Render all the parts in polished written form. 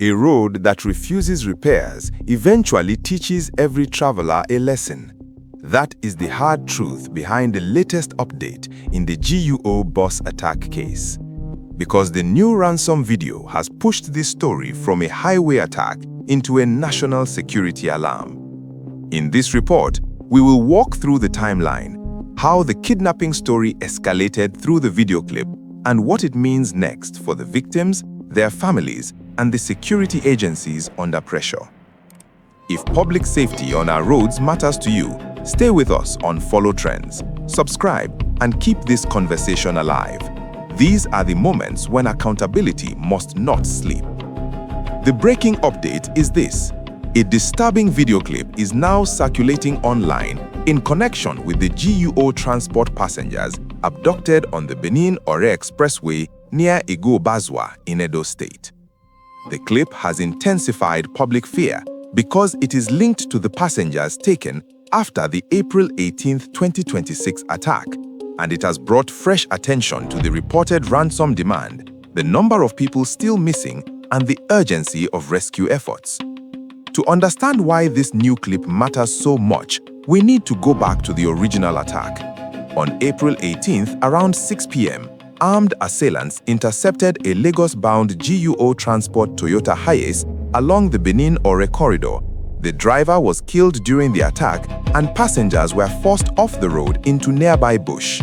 A road that refuses repairs eventually teaches every traveler a lesson. That is the hard truth behind the latest update in the GUO bus attack case. Because the new Ransom video has pushed this story from a highway attack into a national security alarm. In this report, we will walk through the timeline, how the kidnapping story escalated through the video clip, and what it means next for the victims, their families, and the security agencies under pressure. If public safety on our roads matters to you, stay with us on Follow Trends, subscribe, and keep this conversation alive. These are the moments when accountability must not sleep. The breaking update is this. A disturbing video clip is now circulating online in connection with the GUO Transport passengers abducted on the Benin Ore Expressway near Iguobazuwa in Edo State. The clip has intensified public fear because it is linked to the passengers taken after the April 18, 2026 attack, and it has brought fresh attention to the reported ransom demand, the number of people still missing, and the urgency of rescue efforts. To understand why this new clip matters so much, we need to go back to the original attack. On April 18th, around 6 p.m., armed assailants intercepted a Lagos-bound GUO Transport Toyota Hiace along the Benin Ore corridor. The driver was killed during the attack, and passengers were forced off the road into nearby bush.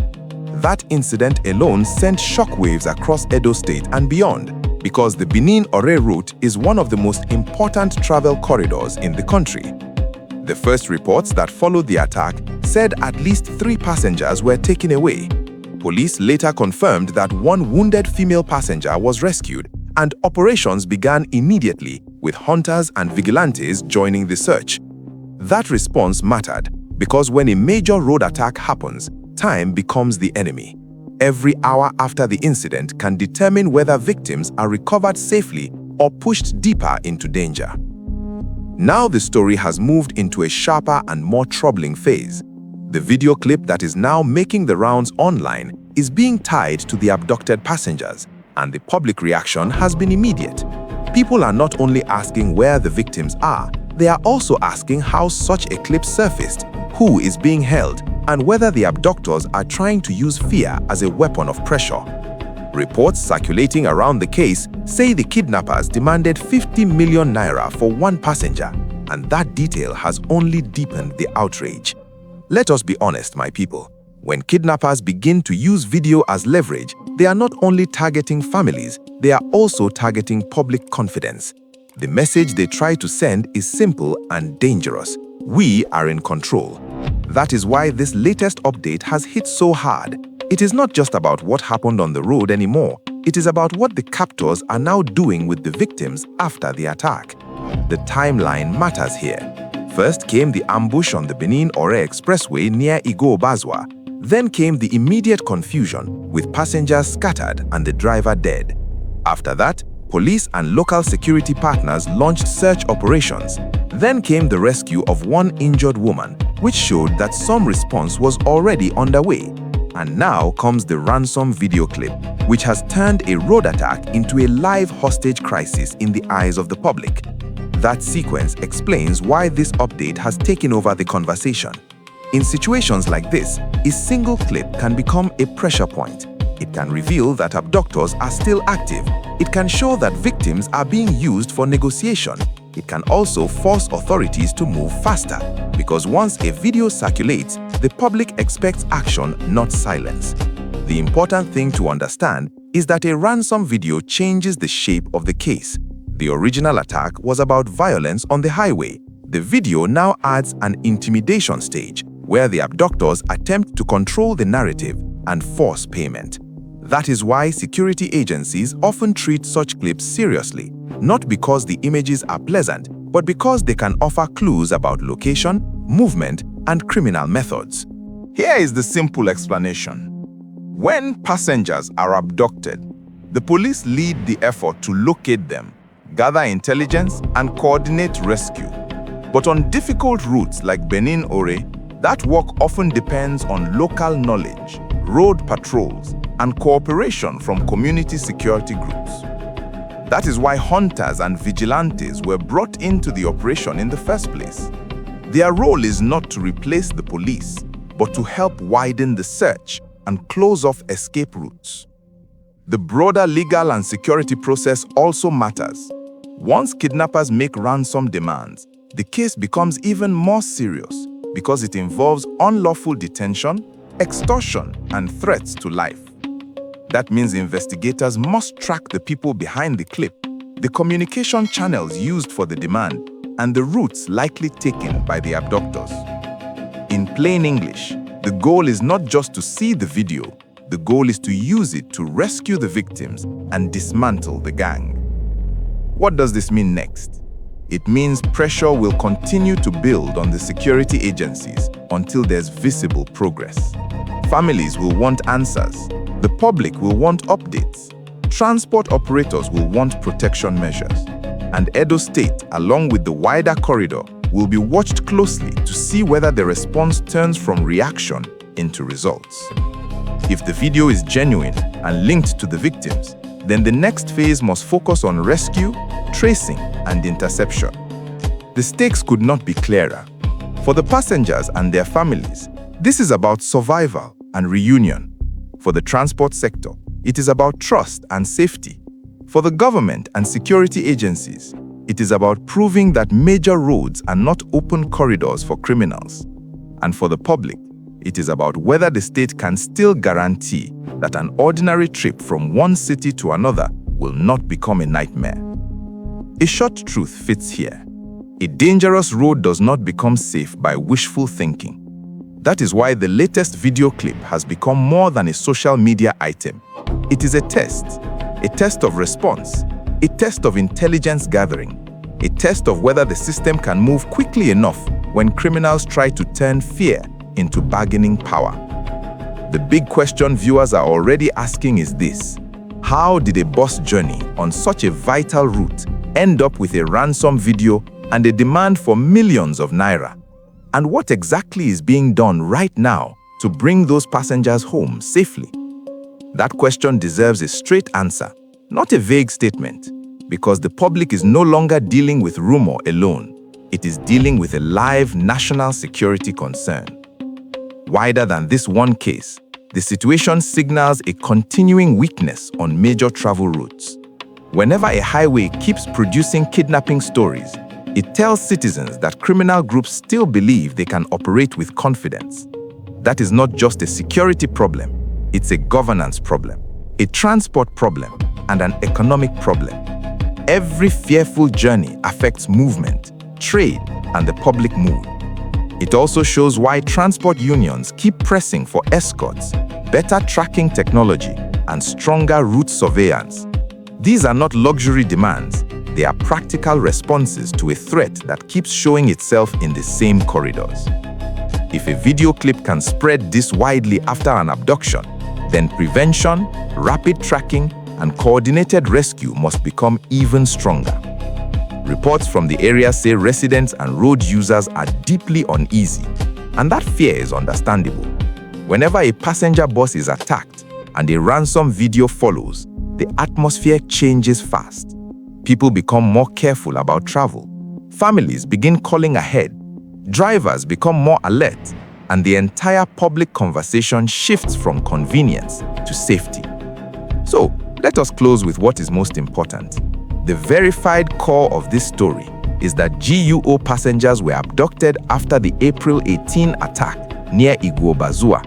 That incident alone sent shockwaves across Edo State and beyond, because the Benin Ore route is one of the most important travel corridors in the country. The first reports that followed the attack said at least 3 passengers were taken away. Police later confirmed that 1 wounded female passenger was rescued, and operations began immediately, with hunters and vigilantes joining the search. That response mattered because when a major road attack happens, time becomes the enemy. Every hour after the incident can determine whether victims are recovered safely or pushed deeper into danger. Now the story has moved into a sharper and more troubling phase. The video clip that is now making the rounds online is being tied to the abducted passengers, and the public reaction has been immediate. People are not only asking where the victims are, they are also asking how such a clip surfaced, who is being held, and whether the abductors are trying to use fear as a weapon of pressure. Reports circulating around the case say the kidnappers demanded 50 million naira for 1 passenger, and that detail has only deepened the outrage. Let us be honest, my people. When kidnappers begin to use video as leverage, they are not only targeting families, they are also targeting public confidence. The message they try to send is simple and dangerous. We are in control. That is why this latest update has hit so hard. It is not just about what happened on the road anymore. It is about what the captors are now doing with the victims after the attack. The timeline matters here. First came the ambush on the Benin Ore Expressway near Iguobazuwa. Then came the immediate confusion, with passengers scattered and the driver dead. After that, police and local security partners launched search operations. Then came the rescue of 1 injured woman, which showed that some response was already underway. And now comes the ransom video clip, which has turned a road attack into a live hostage crisis in the eyes of the public. That sequence explains why this update has taken over the conversation. In situations like this, a single clip can become a pressure point. It can reveal that abductors are still active. It can show that victims are being used for negotiation. It can also force authorities to move faster, because once a video circulates, the public expects action, not silence. The important thing to understand is that a ransom video changes the shape of the case. The original attack was about violence on the highway. The video now adds an intimidation stage, where the abductors attempt to control the narrative and force payment. That is why security agencies often treat such clips seriously, not because the images are pleasant, but because they can offer clues about location, movement, and criminal methods. Here is the simple explanation. When passengers are abducted, the police lead the effort to locate them, gather intelligence, and coordinate rescue. But on difficult routes like Benin Ore, that work often depends on local knowledge, road patrols, and cooperation from community security groups. That is why hunters and vigilantes were brought into the operation in the first place. Their role is not to replace the police, but to help widen the search and close off escape routes. The broader legal and security process also matters. Once kidnappers make ransom demands, the case becomes even more serious because it involves unlawful detention, extortion, and threats to life. That means investigators must track the people behind the clip, the communication channels used for the demand, and the routes likely taken by the abductors. In plain English, the goal is not just to see the video, the goal is to use it to rescue the victims and dismantle the gang. What does this mean next? It means pressure will continue to build on the security agencies until there's visible progress. Families will want answers. The public will want updates. Transport operators will want protection measures. And Edo State, along with the wider corridor, will be watched closely to see whether the response turns from reaction into results. If the video is genuine and linked to the victims, then the next phase must focus on rescue, tracing, and interception. The stakes could not be clearer. For the passengers and their families, this is about survival and reunion. For the transport sector, it is about trust and safety. For the government and security agencies, it is about proving that major roads are not open corridors for criminals. And for the public, it is about whether the state can still guarantee that an ordinary trip from one city to another will not become a nightmare. A short truth fits here. A dangerous road does not become safe by wishful thinking. That is why the latest video clip has become more than a social media item. It is a test of response, a test of intelligence gathering, a test of whether the system can move quickly enough when criminals try to turn fear into bargaining power. The big question viewers are already asking is this: how did a bus journey on such a vital route end up with a ransom video and a demand for millions of naira? And what exactly is being done right now to bring those passengers home safely? That question deserves a straight answer, not a vague statement, because the public is no longer dealing with rumor alone. It is dealing with a live national security concern. Wider than this one case, the situation signals a continuing weakness on major travel routes. Whenever a highway keeps producing kidnapping stories, it tells citizens that criminal groups still believe they can operate with confidence. That is not just a security problem, it's a governance problem, a transport problem, and an economic problem. Every fearful journey affects movement, trade, and the public mood. It also shows why transport unions keep pressing for escorts, better tracking technology, and stronger route surveillance. These are not luxury demands. They are practical responses to a threat that keeps showing itself in the same corridors. If a video clip can spread this widely after an abduction, then prevention, rapid tracking, and coordinated rescue must become even stronger. Reports from the area say residents and road users are deeply uneasy, and that fear is understandable. Whenever a passenger bus is attacked and a ransom video follows, the atmosphere changes fast. People become more careful about travel. Families begin calling ahead. Drivers become more alert, and the entire public conversation shifts from convenience to safety. So, let us close with what is most important. The verified core of this story is that GUO passengers were abducted after the April 18 attack near Iguobazuwa.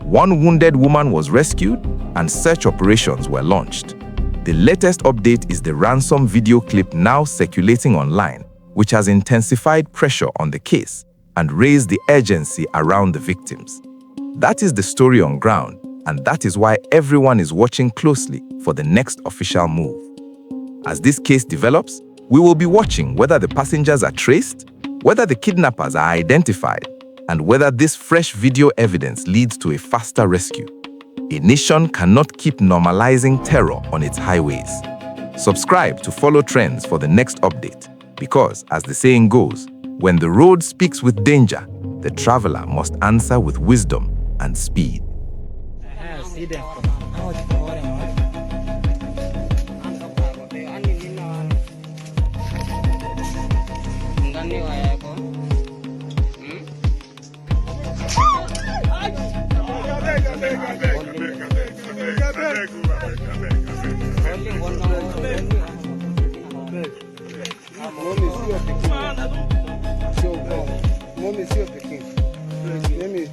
One wounded woman was rescued, and search operations were launched. The latest update is the ransom video clip now circulating online, which has intensified pressure on the case and raised the urgency around the victims. That is the story on ground, and that is why everyone is watching closely for the next official move. As this case develops, we will be watching whether the passengers are traced, whether the kidnappers are identified, and whether this fresh video evidence leads to a faster rescue. A nation cannot keep normalizing terror on its highways. Subscribe to follow trends for the next update, because, as the saying goes, when the road speaks with danger, the traveler must answer with wisdom and speed. Mommy, see your picking. Let me.